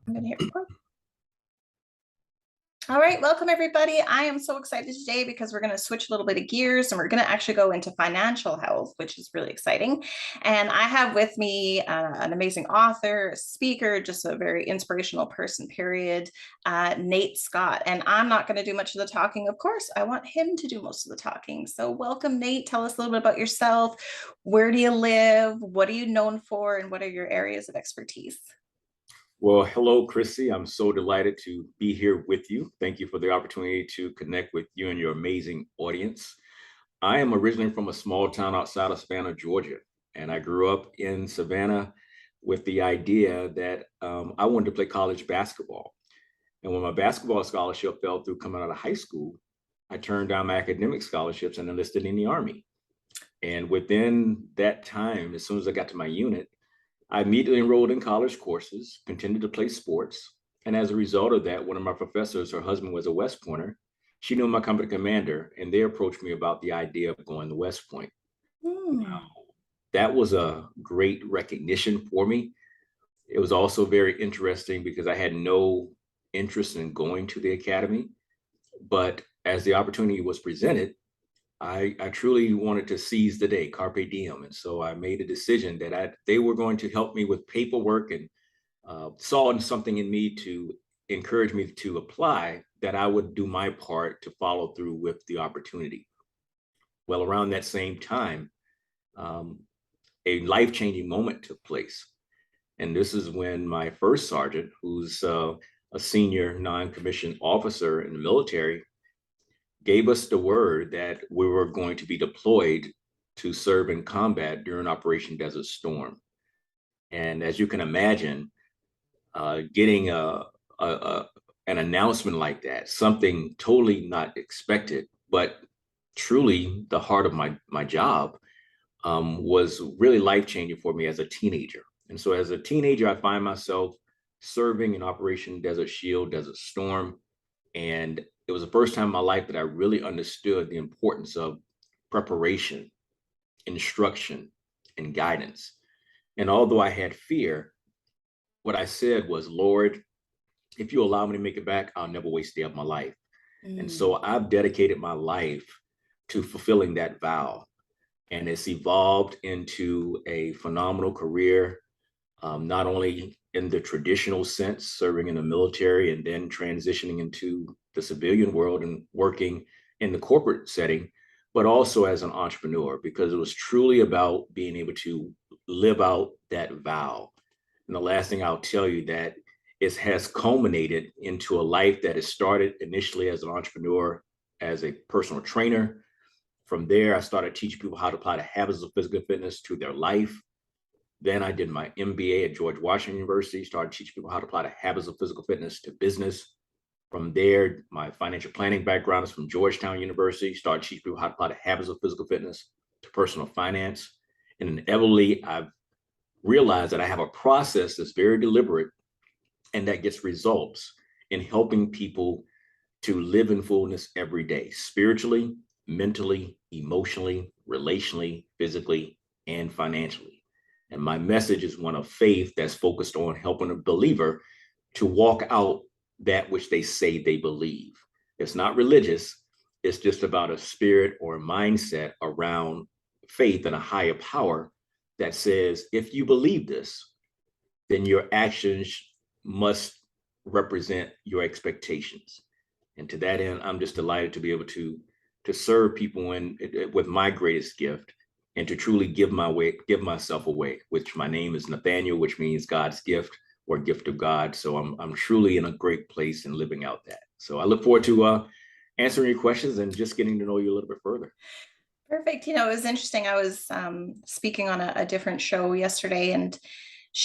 I'm going to hit record. All right, welcome everybody. I am so excited today because we're going to switch a little bit of gears and we're going to actually go into financial health, which is really exciting. And I have with me an amazing author, speaker, just a very inspirational person, period, Nate Scott. And I'm not going to do much of the talking, of course. I want him to do most of the talking. So welcome, Nate. Tell us a little bit about yourself. Where do you live? What are you known for? And what are your areas of expertise? Well, hello, Chrissy. I'm so delighted to be here with you. Thank you for the opportunity to connect with you and your amazing audience. I am originally from a small town outside of Savannah, Georgia, and I grew up in Savannah with the idea that I wanted to play college basketball. And when my basketball scholarship fell through coming out of high school, I turned down my academic scholarships and enlisted in the Army. And within that time, as soon as I got to my unit, I immediately enrolled in college courses, continued to play sports. And as a result of that, one of my professors, her husband was a West Pointer. She knew my company commander, and they approached me about the idea of going to West Point. Now, Hmm. that was a great recognition for me. It was also very interesting because I had no interest in going to the academy. But as the opportunity was presented, I truly wanted to seize the day, carpe diem, and so I made a decision that they were going to help me with paperwork and saw something in me to encourage me to apply. That I would do my part to follow through with the opportunity. Well, around that same time, um, a life changing moment took place, and this is when my first sergeant, who's a senior non commissioned officer in the military, gave us the word that we were going to be deployed to serve in combat during Operation Desert Storm. And as you can imagine, getting an announcement like that, something totally not expected, but truly the heart of my job, was really life changing for me as a teenager. And so, as a teenager, I find myself serving in Operation Desert Shield, Desert Storm, and it was the first time in my life that I really understood the importance of preparation, instruction, and guidance. And although I had fear, what I said was, Lord, if you allow me to make it back, I'll never waste a day of my life. And Mm. so I've dedicated my life to fulfilling that vow. And it's evolved into a phenomenal career, not only in the traditional sense, serving in the military and then transitioning into the civilian world and working in the corporate setting, but also as an entrepreneur, because it was truly about being able to live out that vow. And the last thing I'll tell you that it has culminated into a life that has started initially as an entrepreneur, as a personal trainer. From there, I started teaching people how to apply the habits of physical fitness to their life. Then I did my MBA at George Washington University, started teaching people how to apply the habits of physical fitness to business. From there, my financial planning background is from Georgetown University, started teaching people how to apply the habits of physical fitness to personal finance. And inevitably, I've realized that I have a process that's very deliberate and that gets results in helping people to live in fullness every day, spiritually, mentally, emotionally, relationally, physically, and financially. And my message is one of faith that's focused on helping a believer to walk out that which they say they believe. It's not religious, it's just about a spirit or a mindset around faith and a higher power that says, if you believe this, then your actions must represent your expectations. And to that end, I'm just delighted to be able to serve people in with my greatest gift and to truly give myself away, which my name is Nathaniel, which means God's gift or gift of God. So I'm truly in a great place and living out that. So I look forward to answering your questions and just getting to know you a little bit further. Perfect. You know, it was interesting. I was speaking on a different show yesterday, and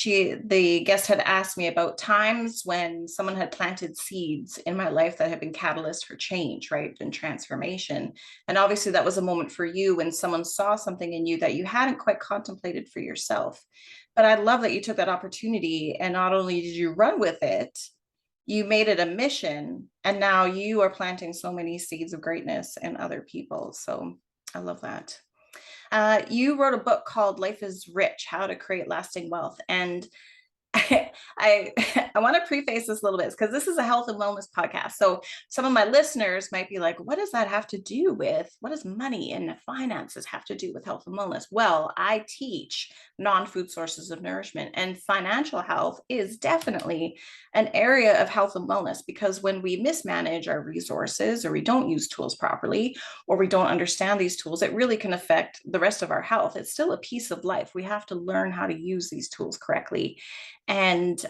the guest had asked me about times when someone had planted seeds in my life that had been catalyst for change, right, and transformation. And obviously, that was a moment for you when someone saw something in you that you hadn't quite contemplated for yourself. But I love that you took that opportunity, and not only did you run with it, you made it a mission, and now you are planting so many seeds of greatness in other people. So I love that. You wrote a book called Life is Rich: How to Create Lasting Wealth. And I I want to preface this a little bit because this is a health and wellness podcast. So some of my listeners might be like, what does that have to do with, what does money and finances have to do with health and wellness? Well, I teach non-food sources of nourishment, and financial health is definitely an area of health and wellness, because when we mismanage our resources, or we don't use tools properly, or we don't understand these tools, it really can affect the rest of our health. It's still a piece of life. We have to learn how to use these tools correctly, and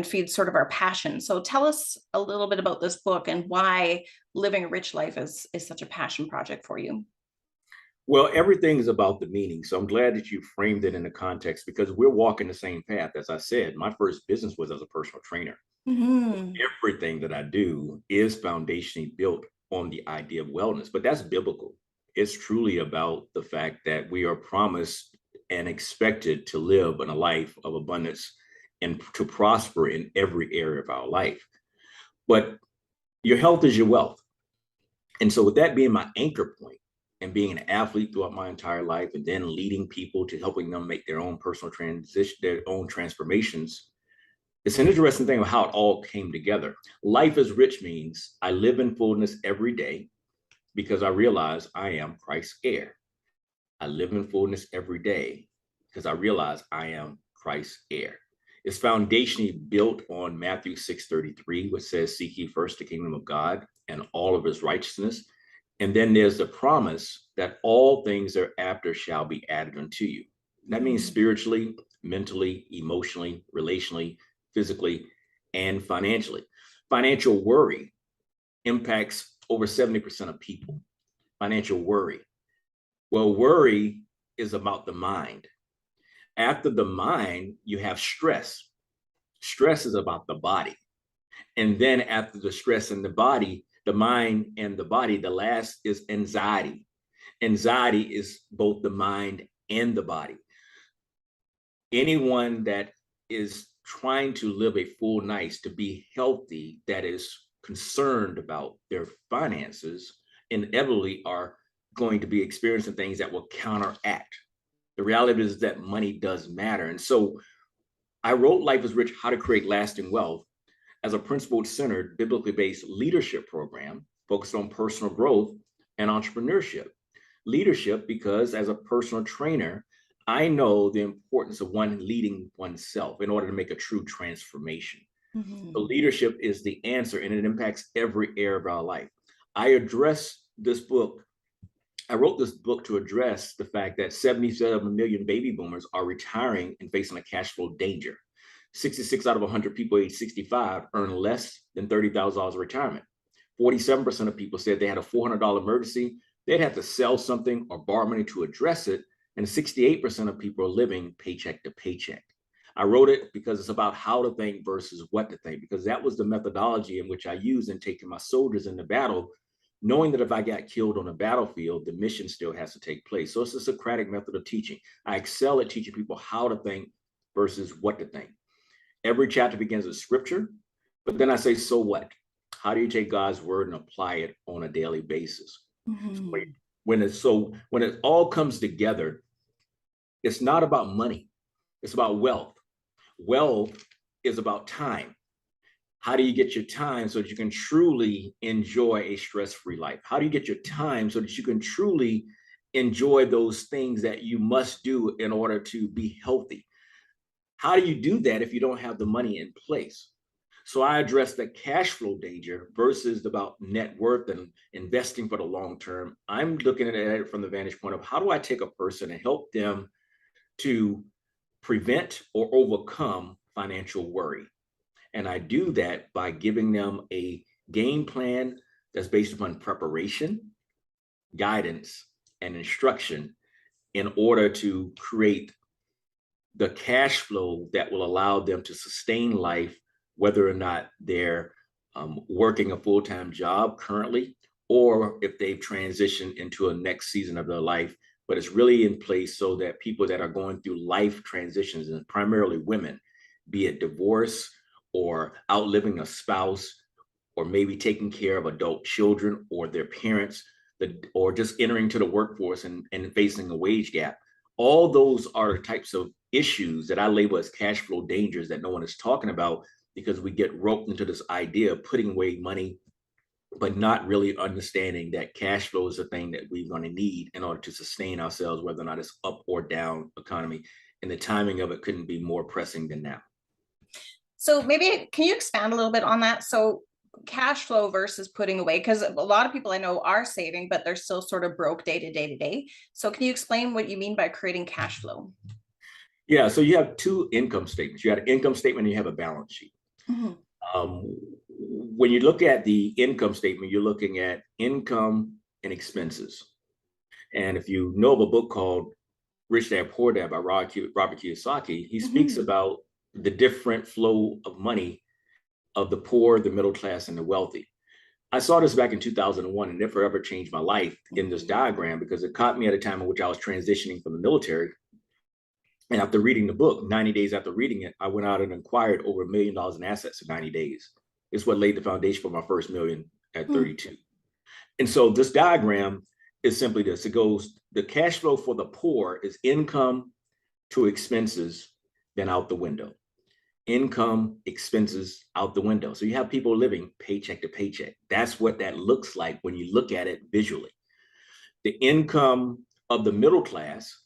feed sort of our passion. So tell us a little bit about this book and why living a rich life is such a passion project for you. Well, everything is about the meaning. So I'm glad that you framed it in the context because we're walking the same path. As I said, my first business was as a personal trainer. Mhm. Everything that I do is foundationally built on the idea of wellness, but that's biblical. It's truly about the fact that we are promised and expected to live in a life of abundance and to prosper in every area of our life. But your health is your wealth. And so, with that being my anchor point and being an athlete throughout my entire life, and then leading people to helping them make their own personal transition, their own transformations, it's an interesting thing of how it all came together. Life is rich means I live in fullness every day because I realize I am Christ's heir. I live in fullness every day because I realize I am Christ's heir. It's foundationally built on Matthew 6:33, which says, seek ye first the kingdom of God and all of his righteousness. And then there's the promise that all things thereafter shall be added unto you. That means spiritually, mentally, emotionally, relationally, physically, and financially. Financial worry impacts over 70% of people. Financial worry. Well, worry is about the mind. After the mind, you have stress. Stress is about the body. And then after the stress in the body, the mind and the body, the last is anxiety. Anxiety is both the mind and the body. Anyone that is trying to live a full life, to be healthy, that is concerned about their finances, inevitably are going to be experiencing things that will counteract. The reality is that money does matter. And so I wrote Life is Rich, How to Create Lasting Wealth as a principled centered, biblically based leadership program focused on personal growth and entrepreneurship. Leadership, because as a personal trainer, I know the importance of one leading oneself in order to make a true transformation. So Mhm. leadership is the answer, and it impacts every area of our life. I address this book. I wrote this book to address the fact that 77 million baby boomers are retiring and facing a cash flow danger. 66 out of 100 people age 65 earn less than $30,000 retirement. 47% of people said they had a $400 emergency, they'd have to sell something or borrow money to address it. And 68% of people are living paycheck to paycheck. I wrote it because it's about how to think versus what to think, because that was the methodology in which I used in taking my soldiers into battle, knowing that if I got killed on a battlefield, the mission still has to take place. So it's a Socratic method of teaching. I excel at teaching people how to think versus what to think. Every chapter begins with scripture, but then I say, so what? How do you take God's word and apply it on a daily basis? Mhm. When it all comes together, it's not about money, it's about wealth. Wealth is about time. How do you get your time so that you can truly enjoy a stress-free life? How do you get your time so that you can truly enjoy those things that you must do in order to be healthy? How do you do that if you don't have the money in place? So I address the cash flow danger versus about net worth and investing for the long term. I'm looking at it from the vantage point of how do I take a person and help them to prevent or overcome financial worry. And I do that by giving them a game plan that's based upon preparation, guidance, and instruction in order to create the cash flow that will allow them to sustain life, whether or not they're working a full-time job currently, or if they've transitioned into a next season of their life. But it's really in place so that people that are going through life transitions, and primarily women, be it divorce or outliving a spouse, or maybe taking care of adult children or their parents, or just entering to the workforce and facing a wage gap. All those are the types of issues that I label as cash flow dangers that no one is talking about, because we get roped into this idea of putting away money, but not really understanding that cash flow is a thing that we're going to need in order to sustain ourselves, whether or not it's up or down economy. And the timing of it couldn't be more pressing than now. So maybe can you expand a little bit on that? So cash flow versus putting away, because a lot of people I know are saving, but they're still sort of broke day to day to day. So can you explain what you mean by creating cash flow? Yeah, so you have two income statements. You have an income statement and you have a balance sheet. Mhm. When you look at the income statement, you're looking at income and expenses. And if you know of a book called Rich Dad Poor Dad by Robert Kiyosaki, he speaks Mhm. about the different flow of money of the poor, the middle class, and the wealthy. I saw this back in 2001, and it forever changed my life in this diagram, because it caught me at a time in which I was transitioning from the military. And after reading the book, 90 days after reading it, I went out and acquired over $1 million in assets in 90 days. It's what laid the foundation for my first million at 32. And so this diagram is simply this. It goes, the cash flow for the poor is income to expenses, then out the window. Income, expenses, out the window. So you have people living paycheck to paycheck. That's what that looks like when you look at it visually. The income of the middle class,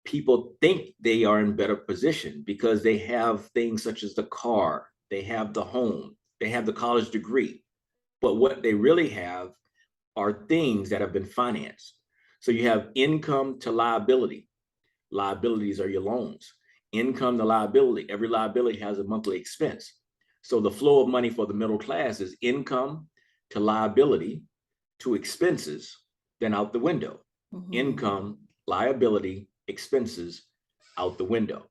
people think they are in better position because they have things such as the car, they have the home, they have the college degree. But what they really have are things that have been financed. So you have income to liability. Liabilities are your loans. Income to liability. Every liability has a monthly expense. So the flow of money for the middle class is income to liability to expenses, then out the window. Income, liability, expenses, out the window.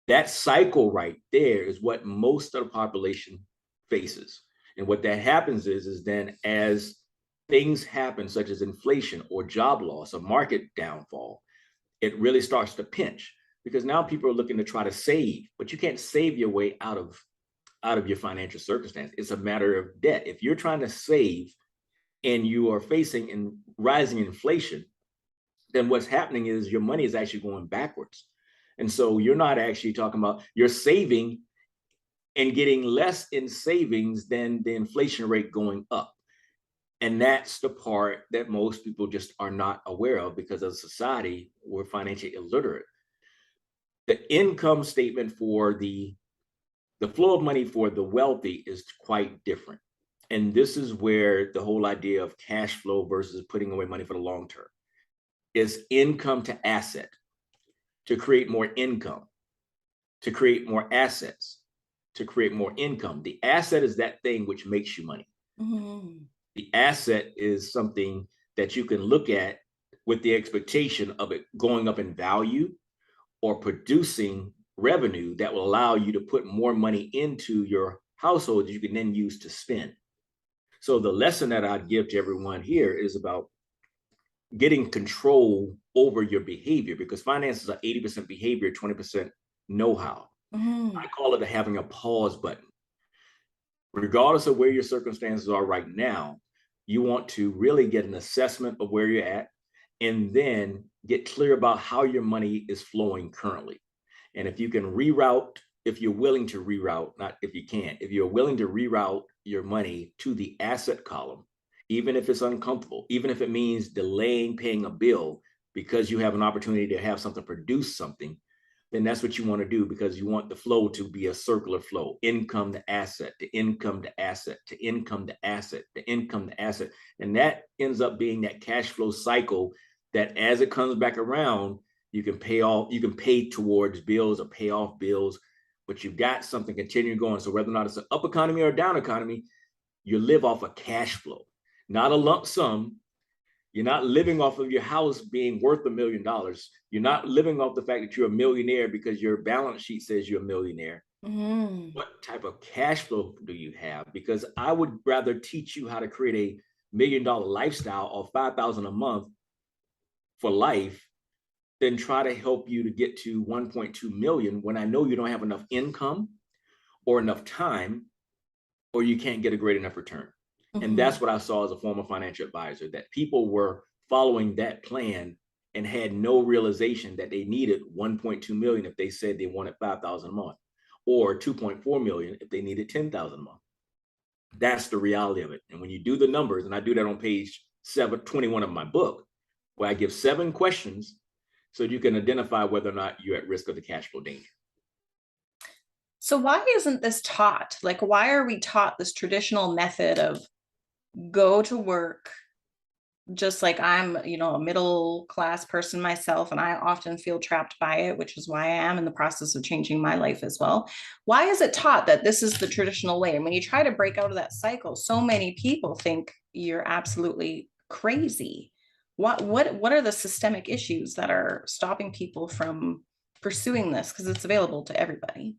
That cycle right there is what most of the population faces. And what that happens is then as things happen, such as inflation or job loss or market downfall, it really starts to pinch, because now people are looking to try to save, but you can't save your way out of your financial circumstance. It's a matter of debt. If you're trying to save and you are facing in rising inflation, then what's happening is your money is actually going backwards. And so you're not actually talking about, you're saving and getting less in savings than the inflation rate going up. And that's the part that most people just are not aware of, because as a society, we're financially illiterate. The income statement for the flow of money for the wealthy is quite different. And this is where the whole idea of cash flow versus putting away money for the long term is income to asset, to create more income, to create more assets, to create more income. The asset is that thing which makes you money. The asset is something that you can look at with the expectation of it going up in value or producing revenue that will allow you to put more money into your household that you can then use to spend. So the lesson that I'd give to everyone here is about getting control over your behavior, because finances are 80% behavior, 20% know-how. I call it having a pause button. Regardless of where your circumstances are right now, you want to really get an assessment of where you're at, and then get clear about how your money is flowing currently. And if you can reroute, if you're willing to reroute, not if you can't, if you're willing to reroute your money to the asset column, even if it's uncomfortable, even if it means delaying paying a bill because you have an opportunity to have something produce something, then that's what you want to do, because you want the flow to be a circular flow. Income to asset, to income to asset, to income to asset, to income to asset. And that ends up being that cash flow cycle that as it comes back around, you can pay towards bills or pay off bills, but you've got something continuing going. So whether or not it's an up economy or a down economy, you live off of cash flow, not a lump sum. You're not living off of your house being worth $1 million. You're not living off the fact that you're a millionaire because your balance sheet says you're a millionaire. What type of cash flow do you have? Because I would rather teach you how to create a $1 million lifestyle of $5,000 a month for life than try to help you to get to 1.2 million when I know you don't have enough income or enough time, or you can't get a great enough return. And that's what I saw as a former financial advisor, that people were following that plan and had no realization that they needed 1.2 million if they said they wanted 5,000 a month, or 2.4 million if they needed 10,000 a month. That's the reality of it. And when you do the numbers, and I do that on page 721 of my book, where I give 7 questions so you can identify whether or not you're at risk of the cash flow danger. So why isn't this taught? Like, why are we taught this traditional method of go to work? Just like I'm, a middle class person myself, and I often feel trapped by it, which is why I am in the process of changing my life as well. Why is it taught that this is the traditional way? And when you try to break out of that cycle, so many people think you're absolutely crazy. What are the systemic issues that are stopping people from pursuing this? Because it's available to everybody.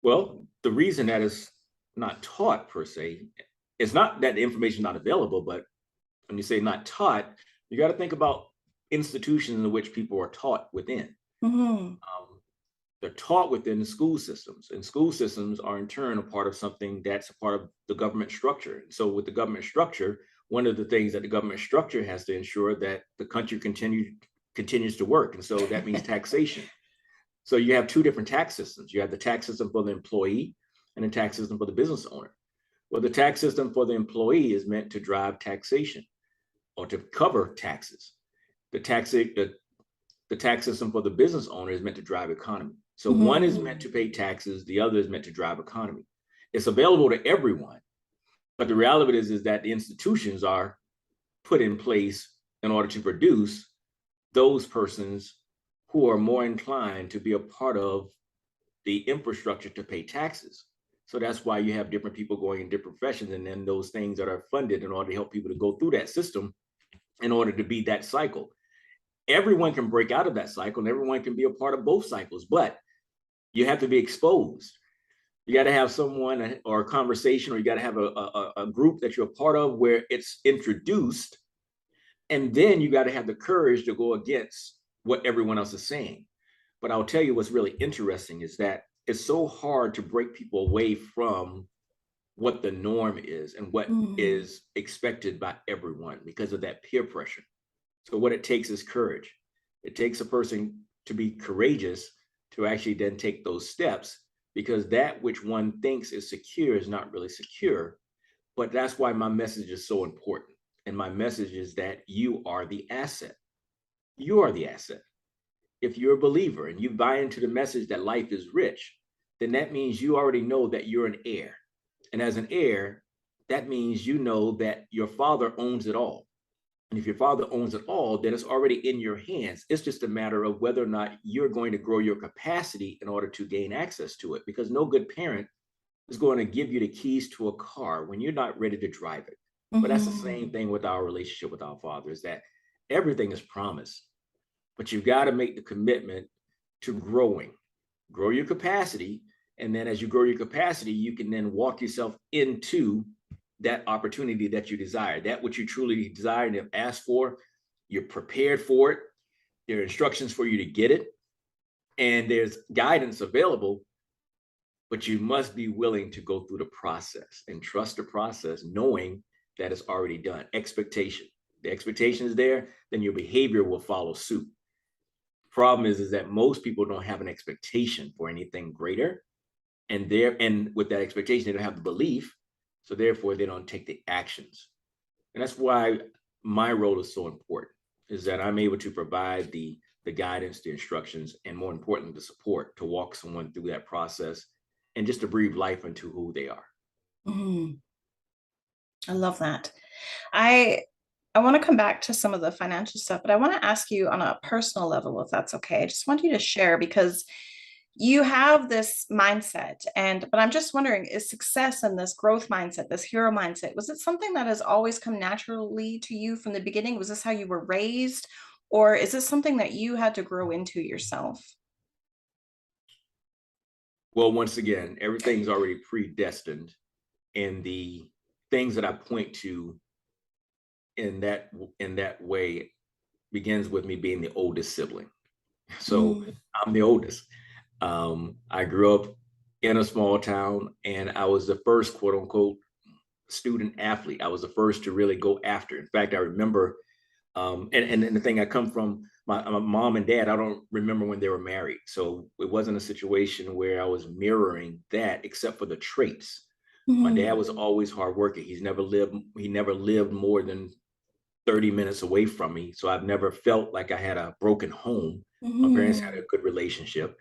Well, the reason that is not taught per se, it's not that the information is not available, but when you say not taught, you got to think about institutions in which people are taught within. Mm-hmm. They're taught within the school systems, and school systems are in turn a part of something that's a part of the government structure. So with the government structure, one of the things that the government structure has to ensure that the country continues to work. And so that means taxation. So you have 2 different tax systems. You have the tax system for the employee and the tax system for the business owner. Well, the tax system for the employee is meant to drive taxation or to cover taxes. The tax system for the business owner is meant to drive economy. So Mm-hmm. one is meant to pay taxes, the other is meant to drive economy. It's available to everyone, but the reality is that the institutions are put in place in order to produce those persons who are more inclined to be a part of the infrastructure to pay taxes. So that's why you have different people going in different professions, and then those things that are funded in order to help people to go through that system in order to beat that cycle. Everyone can break out of that cycle, and everyone can be a part of both cycles, but you have to be exposed. You got to have someone or a conversation, or you got to have a group that you're a part of where it's introduced. And then you got to have the courage to go against what everyone else is saying. But I'll tell you what's really interesting is that it's so hard to break people away from what the norm is and what is expected by everyone because of that peer pressure. So what it takes is courage. It takes a person to be courageous to actually then take those steps, because that which one thinks is secure is not really secure. But that's why my message is so important. And my message is that you are the asset. You are the asset. If you're a believer and you buy into the message that life is rich, then that means you already know that you're an heir. And as an heir, that means you know that your father owns it all. And if your father owns it all, then it's already in your hands. It's just a matter of whether or not you're going to grow your capacity in order to gain access to it, because no good parent is going to give you the keys to a car when you're not ready to drive it. Mm-hmm. But that's the same thing with our relationship with our Father, is that everything is promised, but you've got to make the commitment to grow your capacity. And then as you grow your capacity, you can then walk yourself into that opportunity that you desire, that which you truly desire and have asked for. You're prepared for it. There are instructions for you to get it. And there's guidance available, but you must be willing to go through the process and trust the process, knowing that it's already done. Expectation. The expectation is there, then your behavior will follow suit. Problem is that most people don't have an expectation for anything greater. And with that expectation, they don't have the belief. So therefore, they don't take the actions. And that's why my role is so important, is that I'm able to provide the guidance, the instructions, and more importantly, the support to walk someone through that process and just to breathe life into who they are. Mm-hmm. I love that. I want to come back to some of the financial stuff, but I want to ask you on a personal level, if that's okay. I just want you to share, because you have this mindset, but I'm just wondering, is success and this growth mindset, this hero mindset, was it something that has always come naturally to you from the beginning? Was this how you were raised, or is this something that you had to grow into yourself? Well, once again, everything's already predestined, and the things that I point to in that way begins with me being the oldest sibling. So I'm the oldest. I grew up in a small town, and I was the first quote unquote student athlete. I was the first to really go after. In fact, I remember And the thing, I come from my mom and dad. I don't remember when they were married, so it wasn't a situation where I was mirroring that, except for the traits. My dad was always hardworking. He never lived more than 30 minutes away from me. So I've never felt like I had a broken home. My parents had a good relationship.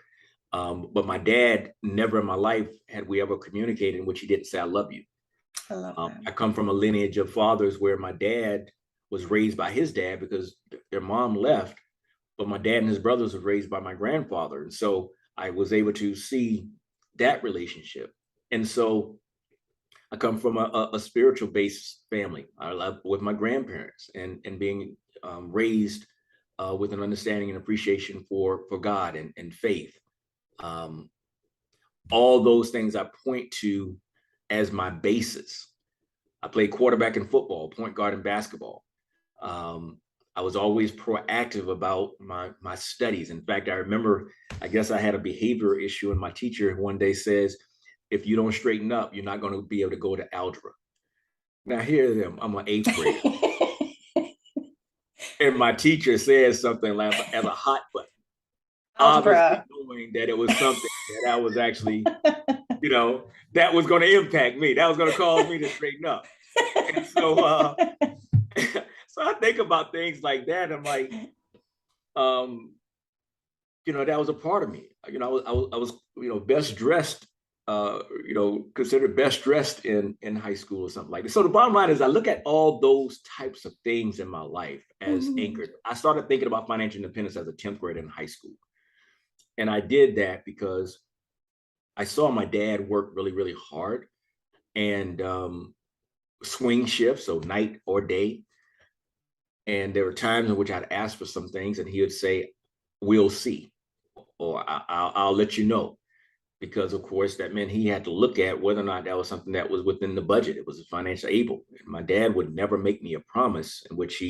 But my dad, never in my life had we ever communicated in which he didn't say, I love you. I love that. I come from a lineage of fathers where my dad was raised by his dad because their mom left, but my dad and his brothers were raised by my grandfather. And so I was able to see that relationship. And so I come from a spiritual based family. I love with my grandparents and being raised with an understanding and appreciation for God and faith. Um, all those things I point to as my basis. I played quarterback in football, point guard in basketball. I was always proactive about my studies. In fact, I remember, I guess I had a behavior issue, and my teacher one day says, if you don't straighten up, you're not going to be able to go to algebra. Now here I am, I'm an eighth grader. And my teacher says something like as a hot button, obviously knowing that it was something that I was actually, that was going to impact me. That was going to cause me to straighten up. And so, so I think about things like that. I'm like, that was a part of me. I was best dressed, considered best dressed in high school or something like that. So the bottom line is I look at all those types of things in my life as anchored. I started thinking about financial independence as a 10th grader in high school. And I did that because I saw my dad work really, really hard and swing shifts, so night or day. And there were times in which I'd ask for some things and he would say, we'll see, or I'll let you know. Because of course that meant he had to look at whether or not that was something that was within the budget. It was financially able. And my dad would never make me a promise in which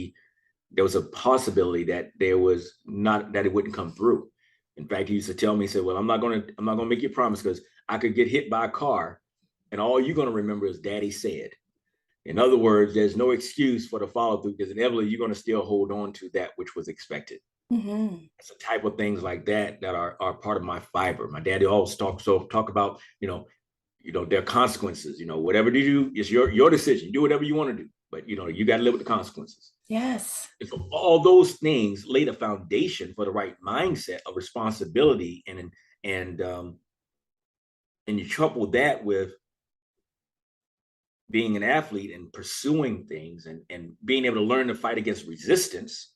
there was a possibility that there was not, that it wouldn't come through. In fact, he used to tell me, he said, well, I'm not gonna make you a promise because I could get hit by a car and all you're gonna remember is daddy said. In other words, there's no excuse for the follow through because inevitably you're gonna still hold on to that which was expected. It's a type of things like that that are part of my fiber. My daddy always talk about, there are consequences, whatever you do, it's your decision. Do whatever you want to do, but you got to live with the consequences. Yes. And so all those things laid a foundation for the right mindset of responsibility, and you couple that with being an athlete and pursuing things and being able to learn to fight against resistance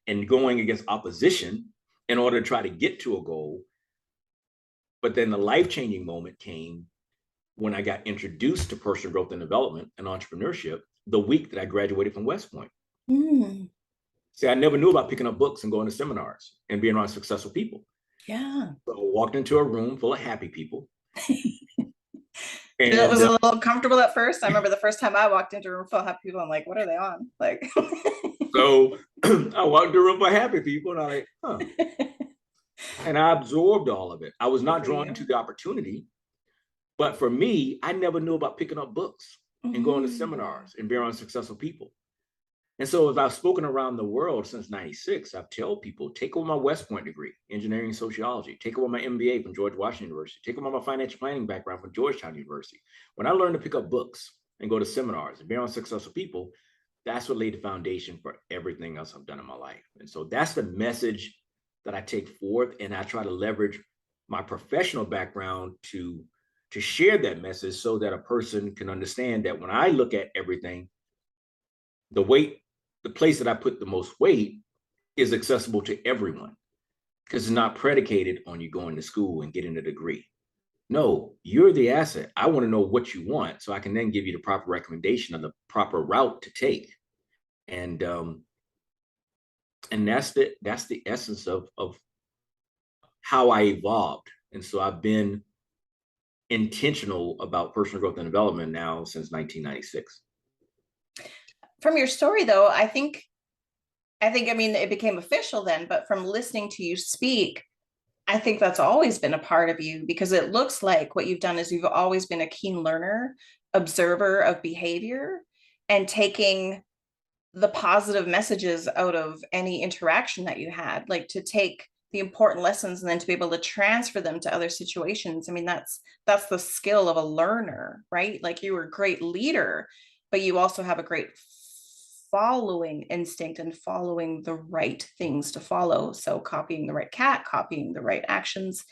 and going against opposition in order to try to get to a goal. But then the life-changing moment came when I got introduced to personal growth and development and entrepreneurship the week that I graduated from West Point. See, I never knew about picking up books and going to seminars and being around successful people. Yeah. So I walked into a room full of happy people. And it was a little uncomfortable at first. I remember the first time I walked into a room full of happy people, I'm like, what are they on? Like, so I walked into a room full of happy people and I'm like, huh. And I absorbed all of it. I was not drawn into the opportunity, but for me, I never knew about picking up books and going to seminars and being around successful people. And so as I've spoken around the world since 96, I've told people, take over my West Point degree, engineering and sociology, take over my MBA from George Washington University, take over my financial planning background from Georgetown University. When I learned to pick up books and go to seminars and be around successful people, that's what laid the foundation for everything else I've done in my life. And so that's the message that I take forth, and I try to leverage my professional background to share that message so that a person can understand that when I look at everything, the place that I put the most weight is accessible to everyone, because it's not predicated on you going to school and getting a degree. No, you're the asset. I want to know what you want so I can then give you the proper recommendation of the proper route to take. And that's the essence of how I evolved. And so I've been intentional about personal growth and development now since 1996. From your story, though, I think, I mean, it became official then, but from listening to you speak, I think that's always been a part of you, because it looks like what you've done is you've always been a keen learner, observer of behavior, and taking the positive messages out of any interaction that you had, like to take the important lessons and then to be able to transfer them to other situations. I mean, that's the skill of a learner, right? Like you were a great leader, but you also have a great following instinct and following the right things to follow. So copying the right cat, copying the right actions.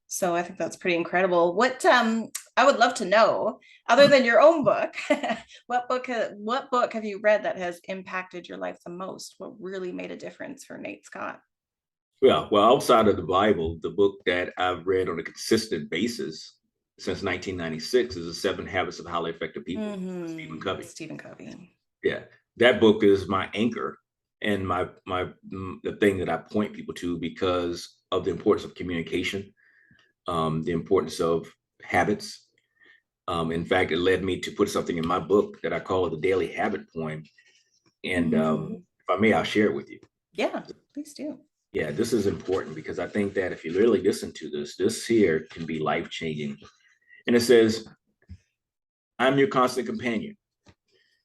So I think that's pretty incredible. What I would love to know, other than your own book, what book have you read that has impacted your life the most? What really made a difference for Nate Scott? Yeah, well, outside of the Bible, the book that I've read on a consistent basis since 1996 is The Seven Habits of Highly Effective People, Stephen Covey. Stephen Covey. Yeah, that book is my anchor and the thing that I point people to because of the importance of communication, the importance of habits. In fact, it led me to put something in my book that I call the Daily Habit Poem. And if I may, I'll share it with you. Yeah, please do. Yeah, this is important because I think that if you really listen to this here can be life-changing. And it says, I'm your constant companion.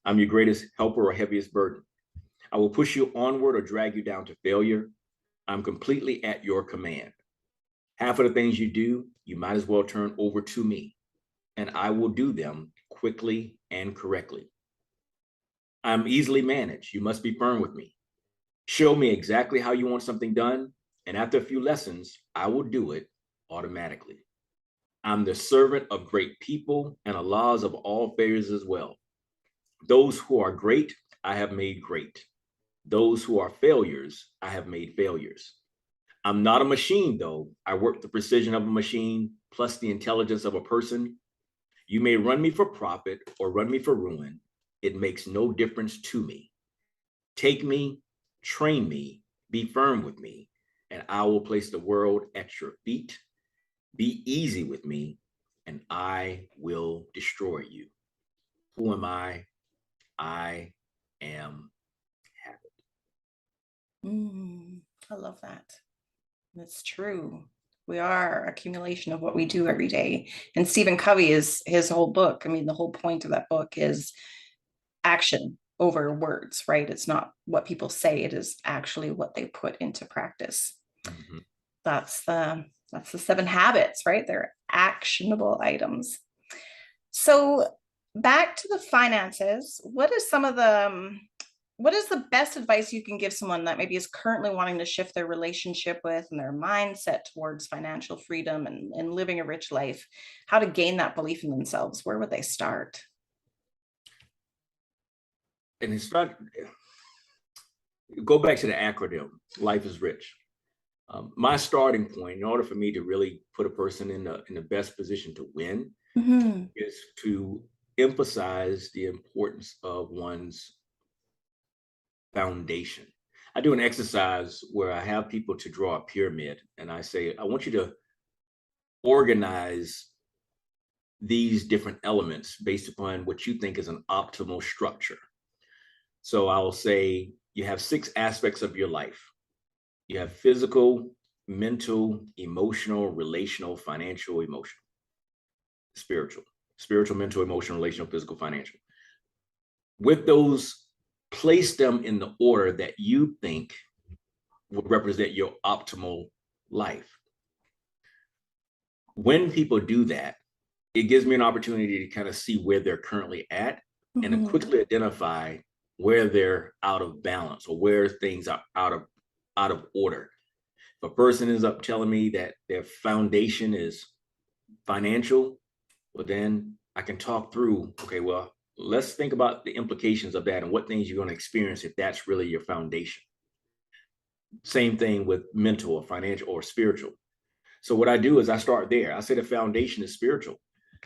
I'm your greatest helper or heaviest burden. I will push you onward or drag you down to failure. I'm completely at your command. Half of the things you do, you might as well turn over to me, and I will do them quickly and correctly. I'm easily managed. You must be firm with me. Show me exactly how you want something done, and after a few lessons, I will do it automatically. I'm the servant of great people and Allah's of all failures as well. Those who are great, I have made great. Those who are failures, I have made failures. I'm not a machine, though. I work the precision of a machine plus the intelligence of a person. You may run me for profit or run me for ruin. It makes no difference to me. Take me, train me, be firm with me, and I will place the world at your feet. Be easy with me, and I will destroy you. Who am I? I am habit. I love that. That's true. We are accumulation of what we do every day. And Stephen Covey is his whole book. I mean, the whole point of that book is action over words, right? It's not what people say, it is actually what they put into practice. Mm-hmm. That's the seven habits, right? They're actionable items. So back to the finances, what is the best advice you can give someone that maybe is currently wanting to shift their relationship with and their mindset towards financial freedom and living a rich life? How to gain that belief in themselves? Where would they start? And it's not, go back to the acronym, Life is Rich. My starting point, in order for me to really put a person in the best position to win, is to emphasize the importance of one's foundation. I do an exercise where I have people to draw a pyramid, and I say, I want you to organize these different elements based upon what you think is an optimal structure. So I'll say you have 6 aspects of your life. You have physical, mental, emotional, relational, financial, emotional, spiritual, mental, emotional, relational, physical, financial. With those, place them in the order that you think would represent your optimal life. When people do that, it gives me an opportunity to kind of see where they're currently at and to quickly identify where they're out of balance or where things are out of order. If a person is up telling me that their foundation is financial, well, then I can talk through, okay, well, let's think about the implications of that and what things you're going to experience if that's really your foundation. Same thing with mental or financial or spiritual. So what I do is I start there. I say the foundation is spiritual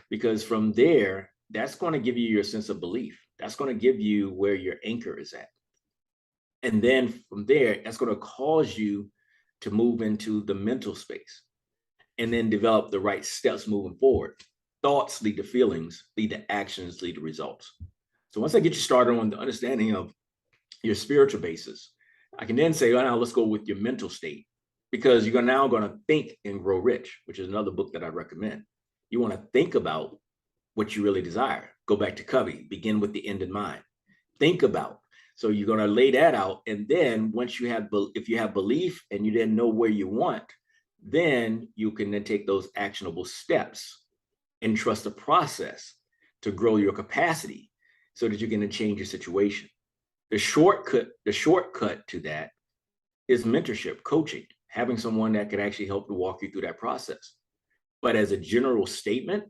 because from there, that's going to give you your sense of belief. That's going to give you where your anchor is at. And then from there, that's going to cause you to move into the mental space and then develop the right steps moving forward. Thoughts lead to feelings, lead to actions, lead to results. So once I get you started on the understanding of your spiritual basis, I can then say, oh, now let's go with your mental state, because you're now going to think and grow rich, which is another book that I recommend. You want to think about what you really desire. Go back to Covey, begin with the end in mind. Think about. So you're going to lay that out. And then once you have, if you have belief and you then know where you want, then you can then take those actionable steps and trust the process to grow your capacity so that you can then change your situation. The shortcut to that is mentorship, coaching, having someone that can actually help to walk you through that process. But as a general statement,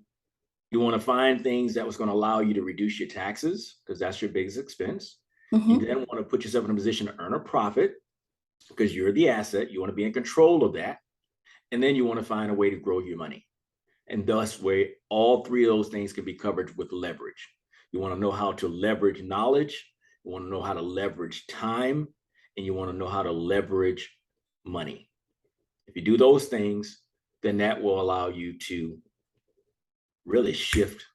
you want to find things that was going to allow you to reduce your taxes, because that's your biggest expense. Mm-hmm. You then want to put yourself in a position to earn a profit because you're the asset. You want to be in control of that. And then you want to find a way to grow your money. And thus, where all three of those things can be covered with leverage. You want to know how to leverage knowledge. You want to know how to leverage time. And you want to know how to leverage money. If you do those things, then that will allow you to really shift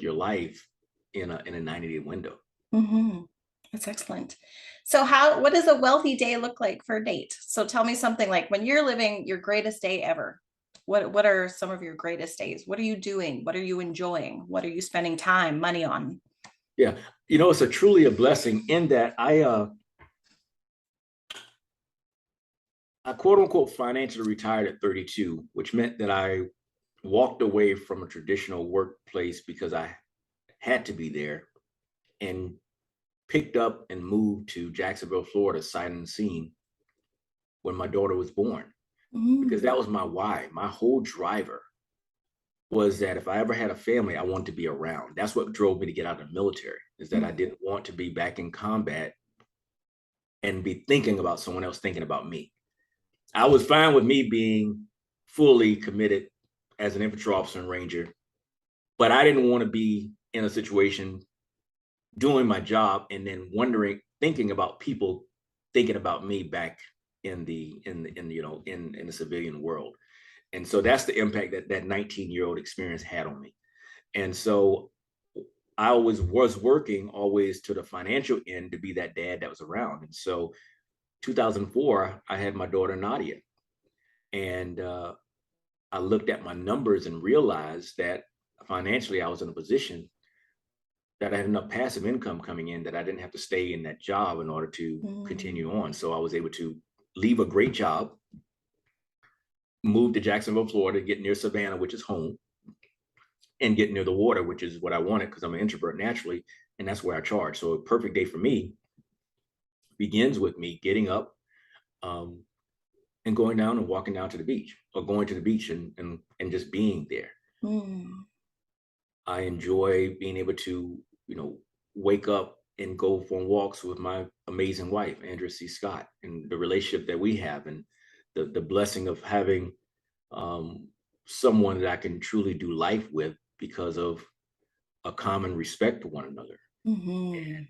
your life in a 90-day window. Mm-hmm. That's excellent. So what does a wealthy day look like for a date? So tell me something like when you're living your greatest day ever. What are some of your greatest days? What are you doing? What are you enjoying? What are you spending time, money on? Yeah, it's truly a blessing in that I quote unquote financially retired at 32, which meant that I walked away from a traditional workplace because I had to be there, and picked up and moved to Jacksonville, Florida, sight unseen, when my daughter was born. Because that was my why. My whole driver was that if I ever had a family, I wanted to be around. That's what drove me to get out of the military, is that I didn't want to be back in combat and be thinking about someone else thinking about me. I was fine with me being fully committed as an infantry officer and ranger, but I didn't want to be in a situation doing my job and then thinking about people thinking about me back in the civilian world. And so that's the impact that 19-year-old experience had on me. And so I always was working always to the financial end to be that dad that was around. And so 2004, I had my daughter Nadia, and I looked at my numbers and realized that financially I was in a position that I had enough passive income coming in that I didn't have to stay in that job in order to continue on. So I was able to leave a great job, move to Jacksonville, Florida, get near Savannah, which is home, and get near the water, which is what I wanted because I'm an introvert naturally, and that's where I charge. So a perfect day for me begins with me getting up and going down and walking down to the beach, or going to the beach and just being there. I enjoy being able to, wake up and go for walks with my amazing wife, Andrea C. Scott, and the relationship that we have, and the blessing of having someone that I can truly do life with because of a common respect for one another. And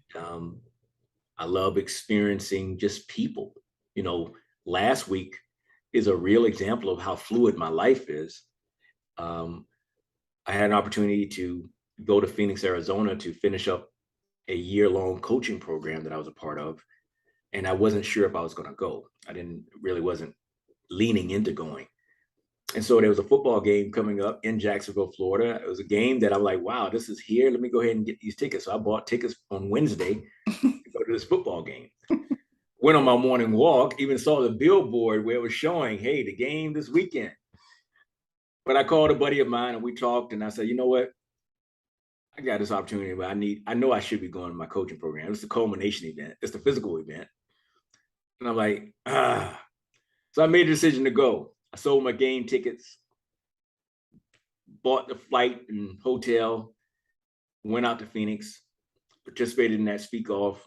I love experiencing just people. Last week is a real example of how fluid my life is. I had an opportunity to go to Phoenix, Arizona to finish up a year-long coaching program that I was a part of. And I wasn't sure if I was going to go. Wasn't leaning into going. And so there was a football game coming up in Jacksonville, Florida. It was a game that I'm like, wow, this is here. Let me go ahead and get these tickets. So I bought tickets on Wednesday to go to this football game. Went on my morning walk, even saw the billboard where it was showing, hey, the game this weekend. But I called a buddy of mine and we talked, and I said, you know what? I got this opportunity, but I know I should be going to my coaching program. It's the culmination event. It's the physical event. And I'm like, So I made a decision to go. I sold my game tickets, bought the flight and hotel, went out to Phoenix, participated in that speak off,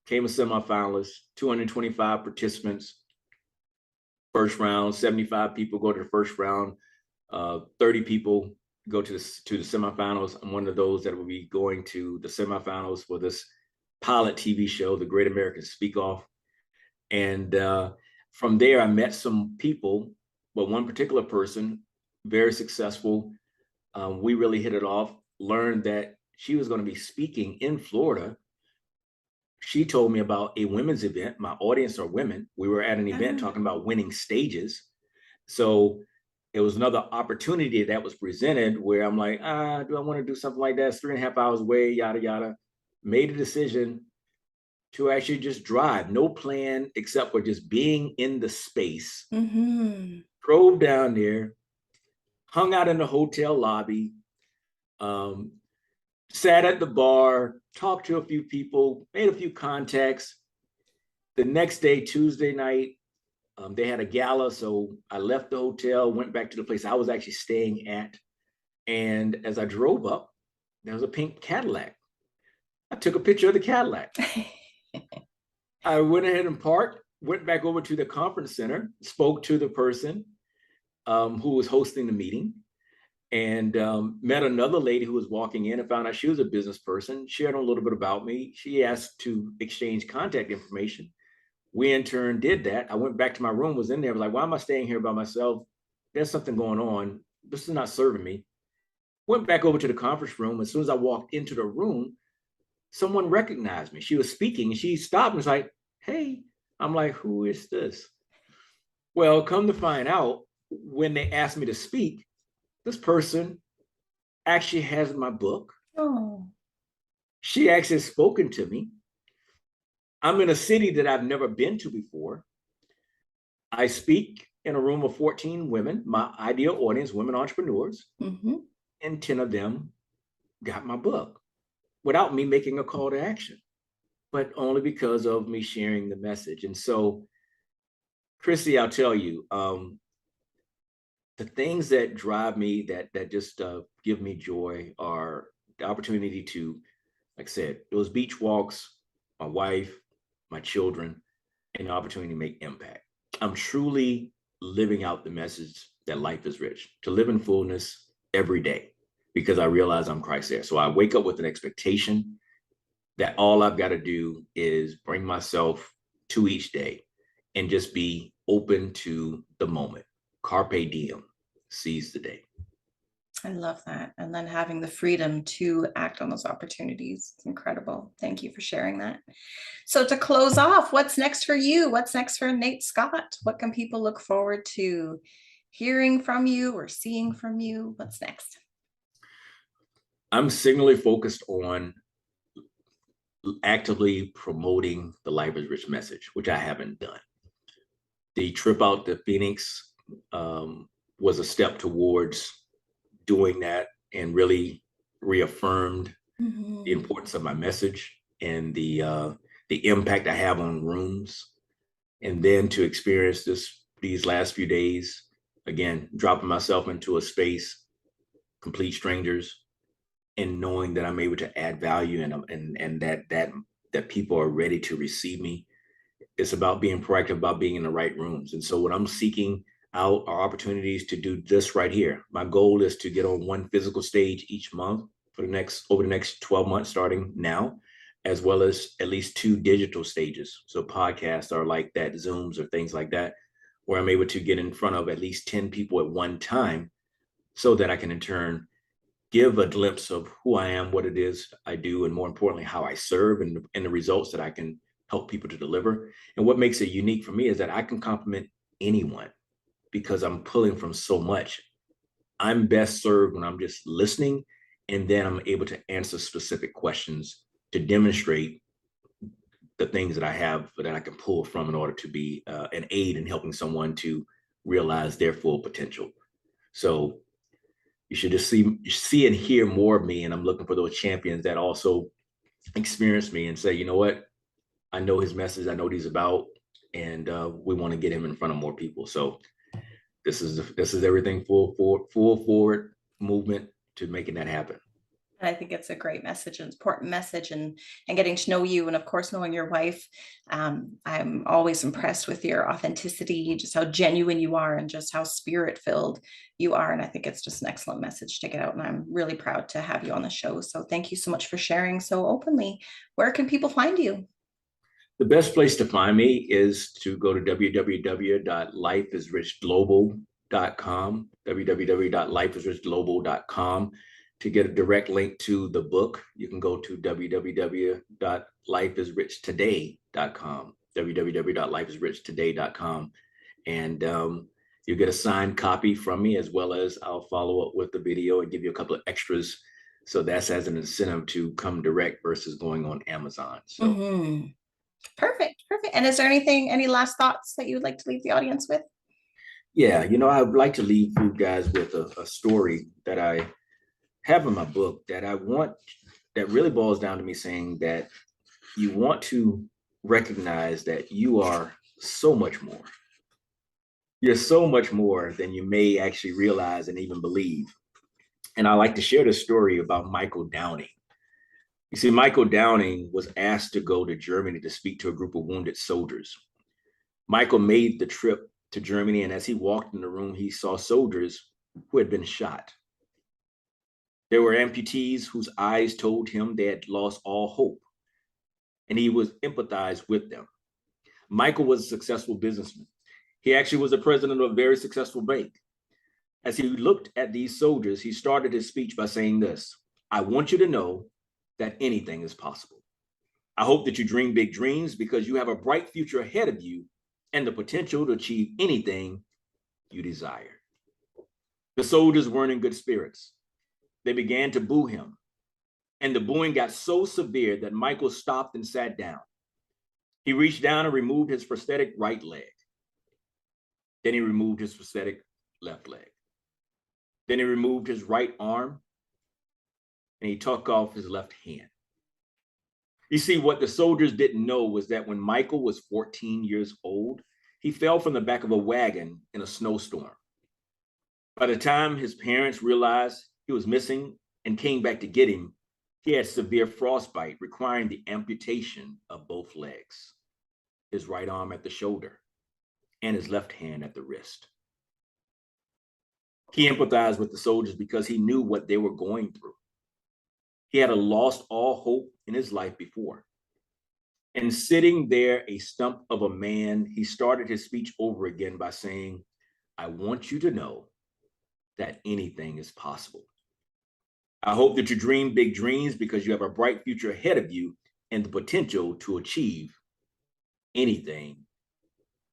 came a semifinalist, 225 participants, first round, 75 people go to the first round, 30 people go to the semifinals. I'm one of those that will be going to the semifinals for this pilot TV show, The Great American Speak Off. And from there, I met some people, but one particular person, very successful. We really hit it off, learned that she was going to be speaking in Florida. She told me about a women's event. My audience are women. We were at an event talking about winning stages. So it was another opportunity that was presented where I'm like, do I want to do something like that? It's 3.5 hours away, yada, yada. Made a decision, to actually just drive, no plan except for just being in the space. Mm-hmm. Drove down there, hung out in the hotel lobby, um, sat at the bar, talked to a few people, made a few contacts. The next day, Tuesday night, they had a gala. So I left the hotel, went back to the place I was actually staying at. And as I drove up, there was a pink Cadillac. I took a picture of the Cadillac. I went ahead and parked, went back over to the conference center, spoke to the person who was hosting the meeting, and met another lady who was walking in and found out she was a business person, shared a little bit about me. She asked to exchange contact information. We in turn did that. I went back to my room, was in there, was like, why am I staying here by myself? There's something going on. This is not serving me. Went back over to the conference room. As soon as I walked into the room, someone recognized me. She was speaking and she stopped and was like, hey. I'm like, who is this? Well, come to find out, when they asked me to speak, this person actually has my book. Oh. She actually has spoken to me. I'm in a city that I've never been to before. I speak in a room of 14 women, my ideal audience, women entrepreneurs, Mm-hmm. and 10 of them got my book without me making a call to action, but only because of me sharing the message. And so, Chrissy, I'll tell you, the things that drive me, that just give me joy, are the opportunity to, like I said, those beach walks, my wife, my children, and the opportunity to make impact. I'm truly living out the message that life is rich, to live in fullness every day, because I realize I'm Christ there. So I wake up with an expectation that all I've got to do is bring myself to each day and just be open to the moment. Carpe diem, seize the day. I love that. And then having the freedom to act on those opportunities. It's incredible. Thank you for sharing that. So to close off, what's next for you? What's next for Nate Scott? What can people look forward to hearing from you or seeing from you? What's next? I'm singularly focused on actively promoting the Life is Rich message, which I haven't done. The trip out to Phoenix was a step towards doing that, and really reaffirmed the importance of my message and the impact I have on rooms. And then to experience these last few days, again, dropping myself into a space, complete strangers, and knowing that I'm able to add value, and that people are ready to receive me. It's about being proactive, about being in the right rooms. And so what I'm seeking out are opportunities to do this right here. My goal is to get on one physical stage each month for over the next 12 months, starting now, as well as at least 2 digital stages. So podcasts are like that, Zooms or things like that, where I'm able to get in front of at least 10 people at one time, so that I can in turn give a glimpse of who I am, what it is I do, and more importantly, how I serve, and the results that I can help people to deliver. And what makes it unique for me is that I can compliment anyone, because I'm pulling from so much. I'm best served when I'm just listening, and then I'm able to answer specific questions to demonstrate the things that I have that I can pull from in order to be an aid in helping someone to realize their full potential. So you should just see and hear more of me. And I'm looking for those champions that also experience me and say, you know what, I know his message, I know what he's about, and we want to get him in front of more people. So this is everything, full forward movement to making that happen. And I think it's a great message, an important message, and getting to know you, and of course knowing your wife. I'm always impressed with your authenticity, just how genuine you are, and just how spirit filled you are. And I think it's just an excellent message to get out. And I'm really proud to have you on the show. So thank you so much for sharing so openly. Where can people find you? The best place to find me is to go to www.lifeisrichglobal.com, www.lifeisrichglobal.com. To get a direct link to the book, you can go to www.lifeisrichtoday.com, www.lifeisrichtoday.com. And you get a signed copy from me, as well as I'll follow up with the video and give you a couple of extras. So that's as an incentive to come direct versus going on Amazon. So Perfect, perfect. And is there any last thoughts that you would like to leave the audience with? Yeah, I would like to leave you guys with a story that I have in my book that really boils down to me saying that you want to recognize that you are so much more. You're so much more than you may actually realize and even believe. And I like to share this story about Michael Downing. You see, Michael Downing was asked to go to Germany to speak to a group of wounded soldiers. Michael made the trip to Germany, and as he walked in the room, he saw soldiers who had been shot. There were amputees whose eyes told him they had lost all hope, and he was empathized with them. Michael was a successful businessman. He actually was the president of a very successful bank. As he looked at these soldiers, he started his speech by saying this: I want you to know that anything is possible. I hope that you dream big dreams because you have a bright future ahead of you and the potential to achieve anything you desire. The soldiers weren't in good spirits. They began to boo him, and the booing got so severe that Michael stopped and sat down. He reached down and removed his prosthetic right leg. Then he removed his prosthetic left leg. Then he removed his right arm, and he took off his left hand. You see, what the soldiers didn't know was that when Michael was 14 years old, he fell from the back of a wagon in a snowstorm. By the time his parents realized he was missing and came back to get him, he had severe frostbite, requiring the amputation of both legs, his right arm at the shoulder and his left hand at the wrist. He empathized with the soldiers because he knew what they were going through. He had lost all hope in his life before. And sitting there, a stump of a man, he started his speech over again by saying, I want you to know that anything is possible. I hope that you dream big dreams because you have a bright future ahead of you and the potential to achieve anything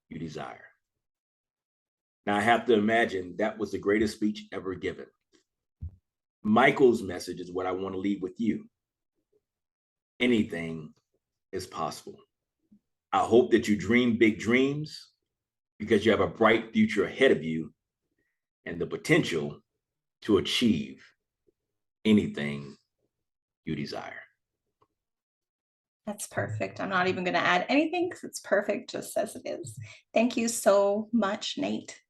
you desire. Now, I have to imagine that was the greatest speech ever given. Michael's message is what I want to leave with you. Anything is possible. I hope that you dream big dreams because you have a bright future ahead of you and the potential to achieve anything you desire. That's perfect. I'm not even going to add anything because it's perfect just as it is. Thank you so much, Nate.